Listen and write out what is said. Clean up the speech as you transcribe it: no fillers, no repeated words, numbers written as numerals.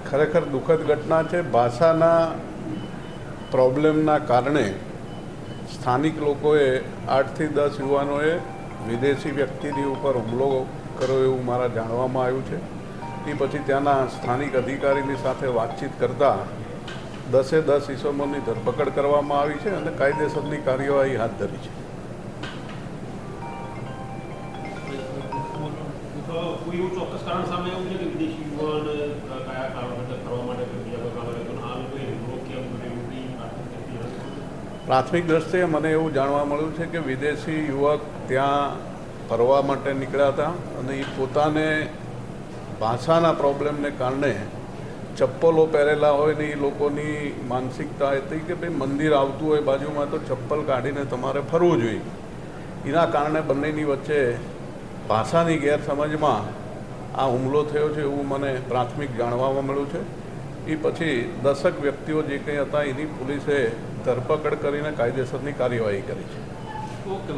ખરેખર દુઃખદ ઘટના છે. ભાષાના પ્રોબ્લેમના કારણે સ્થાનિક લોકોએ 8 થી 10 યુવાનોએ વિદેશી વ્યક્તિની ઉપર હુમલો કર્યો એવું મારા જાણવામાં આવ્યું છે. એ પછી ત્યાંના સ્થાનિક અધિકારીની સાથે વાતચીત કરતાં 10 ઇસમોની ધરપકડ કરવામાં આવી છે અને કાયદેસરની કાર્યવાહી હાથ ધરી છે. પ્રાથમિક દ્રષ્ટિએ મને એવું જાણવા મળ્યું છે કે વિદેશી યુવક ત્યાં ફરવા માટે નીકળ્યા હતા અને એ પોતાને ભાષાના પ્રોબ્લેમને કારણે ચપ્પલો પહેરેલા હોય ને એ લોકોની માનસિકતા હતી કે ભાઈ મંદિર આવતું હોય બાજુમાં તો ચપ્પલ કાઢીને તમારે ફરવું જોઈએ. એના કારણે બંનેની વચ્ચે ભાષાની ગેરસમજમાં આ હુમલો થયો છે એવું મને પ્રાથમિક જાણવામાં મળ્યું છે. એ પછી 10 વ્યક્તિઓ જે કંઈ હતા એની પોલીસે ધરપકડ કરીને કાયદેસરની કાર્યવાહી કરી છે. ઓકે.